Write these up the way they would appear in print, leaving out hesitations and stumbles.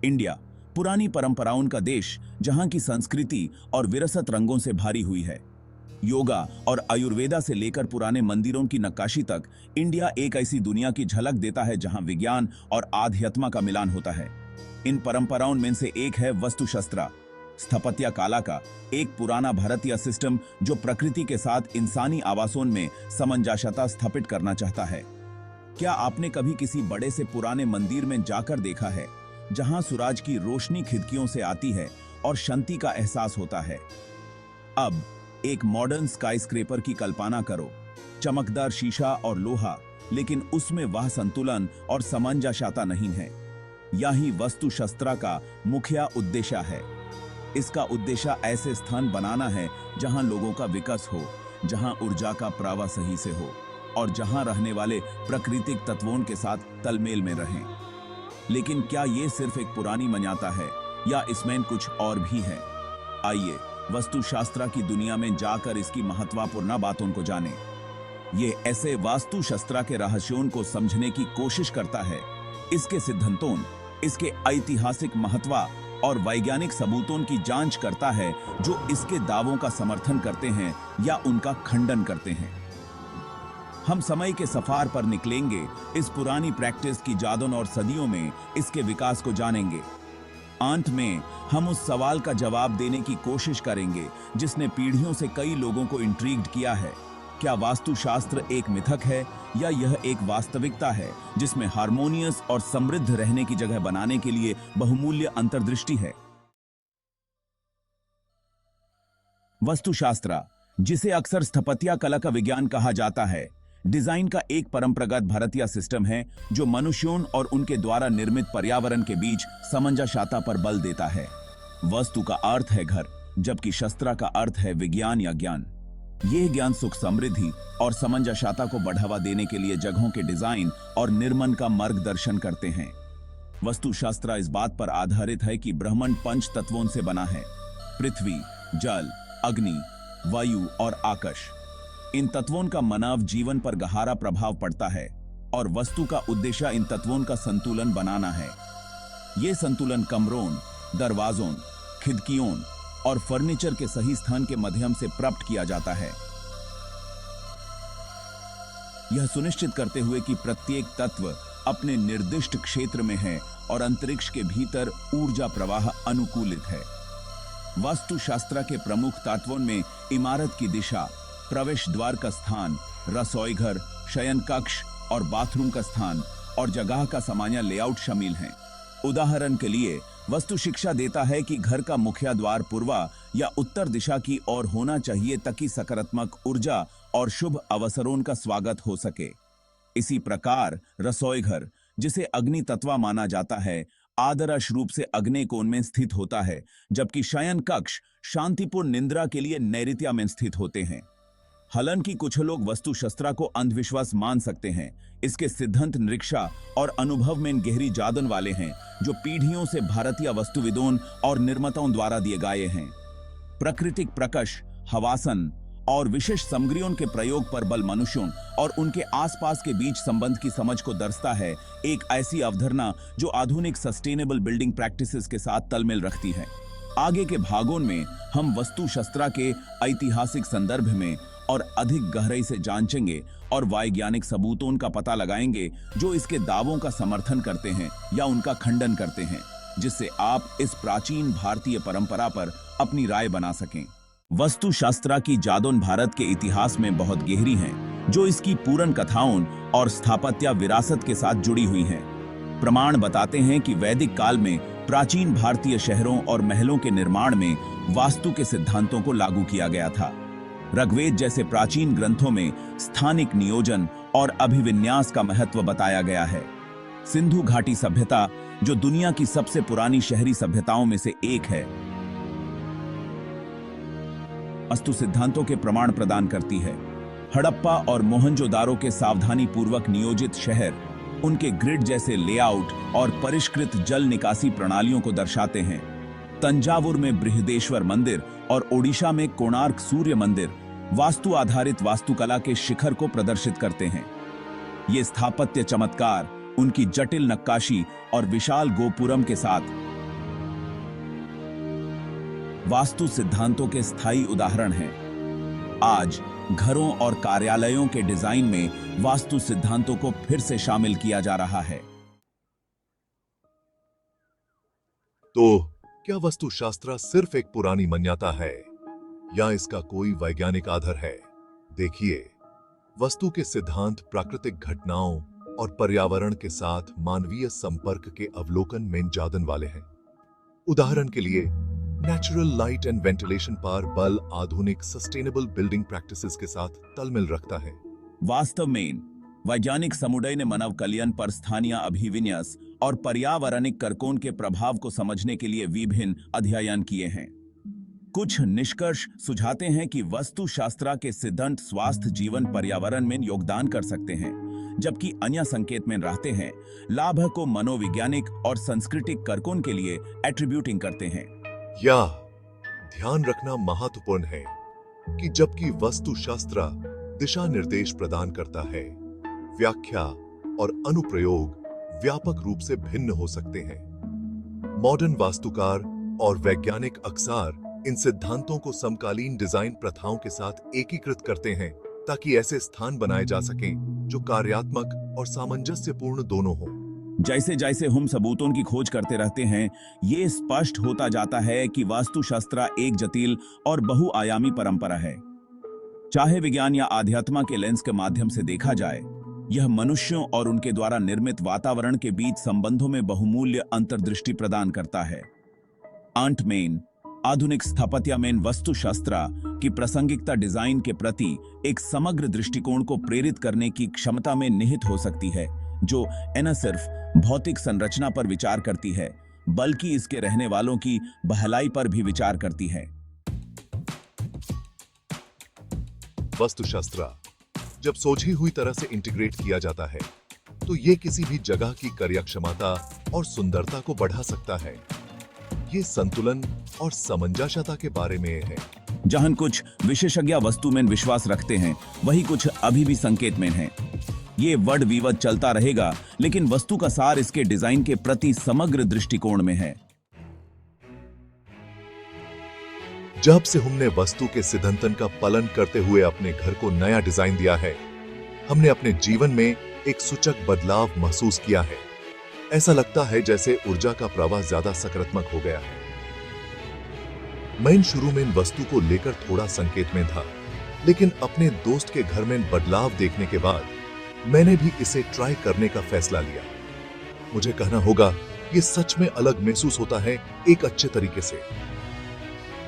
India पुरानी परंपराओं का देश, जहां की संस्कृति और विरासत रंगों से भरी हुई है। योगा और आयुर्वेदा से लेकर पुराने मंदिरों की नक्काशी तक, इंडिया एक ऐसी दुनिया की झलक देता है जहां विज्ञान और आध्यात्म का मिलान होता है। इन परंपराओं में से एक है वास्तुशास्त्र, स्थापत्य कला का एक पुराना भारतीय सिस्टम जो प्रकृति के साथ इंसानी आवासों में सामंजस्यता स्थापित करना चाहता है। क्या आपने कभी किसी बड़े से पुराने मंदिर में जाकर देखा है जहां सूरज की रोशनी खिड़कियों से आती है और शांति का एहसास होता है? अब एक मॉडर्न स्काईस्क्रेपर की कल्पना करो, चमकदार शीशा और लोहा, लेकिन उसमें वह संतुलन और सामंजस्यता नहीं है। यही वास्तुशास्त्र का मुख्य उद्देश्य है। इसका उद्देश्य ऐसे स्थान बनाना है जहां लोगों का विकास हो, जहां ऊर्जा का प्रवाह सही से हो और जहां रहने वाले प्राकृतिक तत्वों के साथ तालमेल में रहें। लेकिन क्या ये सिर्फ एक पुरानी मान्यता है या इसमें कुछ और भी है? आइए वास्तुशास्त्र की दुनिया में जाकर इसकी महत्वपूर्ण बातों को जानें। ये ऐसे वास्तुशास्त्र के रहस्यों को समझने की कोशिश करता है, इसके सिद्धांतों, इसके ऐतिहासिक महत्व और वैज्ञानिक सबूतों की जांच करता है जो इसके दावों का समर्थन करते हैं या उनका खंडन करते हैं। हम समय के सफर पर निकलेंगे, इस पुरानी प्रैक्टिस की जादुन और सदियों में इसके विकास को जानेंगे। अंत में हम उस सवाल का जवाब देने की कोशिश करेंगे जिसने पीढ़ियों से कई लोगों को इंट्रिग्ड किया है। क्या वास्तुशास्त्र एक मिथक है या यह एक वास्तविकता है जिसमें हार्मोनियस और समृद्ध रहने की जगह बनाने के लिए बहुमूल्य अंतर्दृष्टि है? वास्तुशास्त्र, जिसे अक्सर स्थापत्य कला का विज्ञान कहा जाता है, डिजाइन का एक परंपरागत भारतीय सिस्टम है जो मनुष्यों और उनके द्वारा निर्मित पर्यावरण के बीच सामंजस्यता पर बल देता है। वास्तु का अर्थ है घर, जबकि शास्त्र का अर्थ है विज्ञान या ज्ञान। यह ज्ञान सुख, समृद्धि और सामंजस्यता को बढ़ावा देने के लिए जगहों के डिजाइन और निर्माण का मार्गदर्शन करते हैं। वास्तुशास्त्र इस बात पर आधारित है कि ब्रह्मांड 5 तत्वों से बना है: पृथ्वी, जल, अग्नि, वायु और आकाश। इन तत्वों का मानव जीवन पर गहरा प्रभाव पड़ता है और वास्तु का उद्देश्य इन तत्वों का संतुलन बनाना है। यह संतुलन कमरों, दरवाजों, खिड़कियों और फर्नीचर के सही स्थान के माध्यम से प्राप्त किया जाता है, यह सुनिश्चित करते हुए कि प्रत्येक तत्व अपने निर्दिष्ट क्षेत्र में है और अंतरिक्ष के भीतर ऊर्जा प्रवाह अनुकूलित है। वास्तुशास्त्र के प्रमुख तत्वों में इमारत की दिशा, प्रवेश द्वार का स्थान, रसोई घर, शयन कक्ष और बाथरूम का स्थान और जगह का सामान्य लेआउट शामिल हैं। उदाहरण के लिए, वास्तु शिक्षा देता है कि घर का मुख्य द्वार पूर्व या उत्तर दिशा की ओर होना चाहिए ताकि सकारात्मक ऊर्जा और शुभ अवसरों का स्वागत हो सके। इसी प्रकार रसोई घर, जिसे अग्नि तत्व माना जाता है, आदर्श रूप से अग्नि कोण में स्थित होता है, जबकि शयन कक्ष शांतिपूर्ण निद्रा के लिए नैऋत्य में स्थित होते हैं। हालांकि कुछ लोग वास्तुशास्त्र को अंधविश्वास मान सकते हैं, इसके सिद्धांत निरीक्षा और अनुभव में गहरी जादन वाले हैं जो पीढ़ियों से भारतीय वास्तुविदों और निर्माताओं द्वारा दिए गए हैं। प्राकृतिक प्रकाश, हवासन और विशेष सामग्रियों के प्रयोग पर बल मनुष्यों और उनके आसपास के बीच संबंध की समझ को दर्शाता है, एक ऐसी अवधारणा जो आधुनिक सस्टेनेबल बिल्डिंग प्रैक्टिसेस के साथ तालमेल रखती है। आगे के भागों में हम वास्तुशास्त्र के ऐतिहासिक संदर्भ में और अधिक गहराई से जांचेंगे और वैज्ञानिक सबूतों का पता लगाएंगे जो इसके दावों का समर्थन करते हैं या उनका खंडन करते हैं, जिससे आप इस प्राचीन भारतीय परंपरा पर अपनी राय बना सकें। वास्तुशास्त्र की जादुन भारत के इतिहास में बहुत गहरी हैं, जो इसकी पूर्ण कथाओं और स्थापत्य विरासत के साथ जुड़ी हुई हैं। प्रमाण बताते हैं कि वैदिक काल में प्राचीन भारतीय शहरों और महलों के निर्माण में वास्तु के सिद्धांतों को लागू किया गया था। ऋग्वेद जैसे प्राचीन ग्रंथों में स्थानिक नियोजन और अभिविन्यास का महत्व बताया गया है। सिंधु घाटी सभ्यता, जो दुनिया की सबसे पुरानी शहरी सभ्यताओं में से एक है, वास्तु सिद्धांतों के प्रमाण प्रदान करती है। हड़प्पा और मोहनजोदारो के सावधानी पूर्वक नियोजित शहर उनके ग्रिड जैसे लेआउट और परिष्कृत जल निकासी प्रणालियों को दर्शाते हैं। तंजावुर में बृहदेश्वर मंदिर और ओडिशा में कोणार्क सूर्य मंदिर वास्तु आधारित वास्तुकला के शिखर को प्रदर्शित करते हैं। ये स्थापत्य चमत्कार उनकी जटिल नक्काशी और विशाल गोपुरम के साथ वास्तु सिद्धांतों के स्थायी उदाहरण हैं। आज घरों और कार्यालयों के डिजाइन में वास्तु सिद्धांतों को फिर से शामिल किया जा रहा है। तो क्या वास्तुशास्त्र सिर्फ एक पुरानी मान्यता है या इसका कोई वैज्ञानिक आधार है? देखिए, वास्तु के सिद्धांत प्राकृतिक घटनाओं और पर्यावरण के साथ मानवीय संपर्क के अवलोकन में जादन वाले हैं। उदाहरण के लिए, नेचुरल लाइट एंड वेंटिलेशन पर बल आधुनिक सस्टेनेबल बिल्डिंग प्रैक्टिसेस के साथ तालमेल रखता है। वास्तव में वैज्ञानिक समुदाय ने मानव कल्याण पर स्थानीय अभिविन्यास और पर्यावरणिक कारकों के प्रभाव को समझने के लिए विभिन्न अध्ययन किए हैं। कुछ निष्कर्ष सुझाते हैं कि वास्तुशास्त्र के सिद्धांत स्वास्थ्य, जीवन, पर्यावरण में योगदान कर सकते हैं, जबकि अन्य संकेत में रहते हैं लाभ को मनोवैज्ञानिक और सांस्कृतिक कारकों के लिए एट्रीब्यूटिंग करते हैं। या ध्यान रखना महत्वपूर्ण है कि जबकि वास्तुशास्त्र दिशा निर्देश प्रदान करता है, व्याख्या और अनुप्रयोग व्यापक रूप से भिन्न हो सकते हैं। मॉडर्न वास्तुकार और वैज्ञानिक अक्सर इन सिद्धांतों को समकालीन डिजाइन प्रथाओं के साथ एकीकृत करते हैं ताकि ऐसे स्थान बनाए जा सकें जो कार्यात्मक और सामंजस्यपूर्ण दोनों हों। जैसे जैसे हम सबूतों की खोज करते रहते हैं, ये स्पष्ट होता जाता है कि वास्तुशास्त्र एक जटिल और बहुआयामी परंपरा है। चाहे विज्ञान या आध्यात्म के लेंस के माध्यम से देखा जाए, यह मनुष्यों और उनके द्वारा निर्मित वातावरण के बीच संबंधों में बहुमूल्य अंतर्दृष्टि प्रदान करता है। अंत में आधुनिक स्थापत्य में वास्तुशास्त्र की प्रासंगिकता डिजाइन के प्रति एक समग्र दृष्टिकोण को प्रेरित करने की क्षमता में निहित हो सकती है, जो न सिर्फ भौतिक संरचना पर विचार करती है, बल्कि इसके रहने वालों की भलाई पर भी विचार करती है। वास्तुशास्त्र जब सोची हुई तरह से इंटीग्रेट किया जाता है, तो ये किसी भी जगह की कार्यक्षमता और सुंदरता को बढ़ा सकता है। ये संतुलन और सामंजस्यता के बारे में है। जहां कुछ विशेषज्ञ वस्तु में विश्वास रखते हैं, वही कुछ अभी भी संकेत में हैं। ये वड विवाद चलता रहेगा, लेकिन वस्तु का सार इसके डिजाइन के प्रति समग्र दृष्टिकोण में है। जब से हमने वास्तु के सिद्धांतन का पालन करते हुए अपने घर को नया डिजाइन दिया है, हमने अपने जीवन में एक सूचक बदलाव महसूस किया है। ऐसा लगता है जैसे ऊर्जा का प्रवाह ज्यादा सकारात्मक हो गया है। मैं शुरू में वस्तु को लेकर थोड़ा संकेत में था, लेकिन अपने दोस्त के घर में बदलाव देखने के बाद मैंने भी इसे ट्राई करने का फैसला लिया। मुझे कहना होगा, ये सच में अलग महसूस होता है, एक अच्छे तरीके से।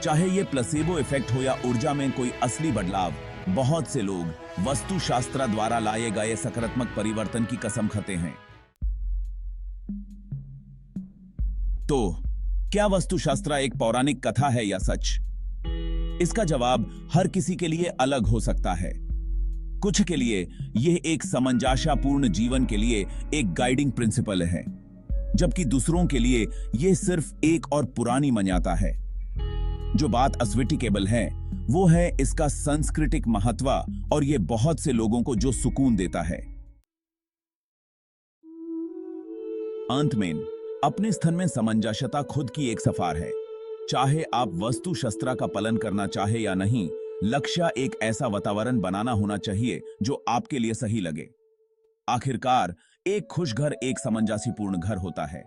चाहे ये प्लेसिबो इफेक्ट हो या ऊर्जा में कोई असली बदलाव, बहुत से लोग वास्तुशास्त्र द्वारा लाए गए सकारात्मक परिवर्तन की कसम खाते हैं। तो क्या वास्तुशास्त्र एक पौराणिक कथा है या सच? इसका जवाब हर किसी के लिए अलग हो सकता है। कुछ के लिए यह एक सामंजस्यपूर्ण जीवन के लिए एक गाइडिंग प्रिंसिपल है, जबकि दूसरों के लिए यह सिर्फ एक और पुरानी मान्यता है। जो बात अस्वीटिकेबल है, वो है इसका सांस्कृतिक महत्व और यह बहुत से लोगों को जो सुकून देता है। अंत में अपने स्थान में सामंजस्यता खुद की एक सफर है। चाहे आप वास्तुशास्त्र का पालन करना चाहे या नहीं, लक्ष्य एक ऐसा वातावरण बनाना होना चाहिए जो आपके लिए सही लगे। आखिरकार एक खुश घर एक सामंजस्यपूर्ण घर होता है।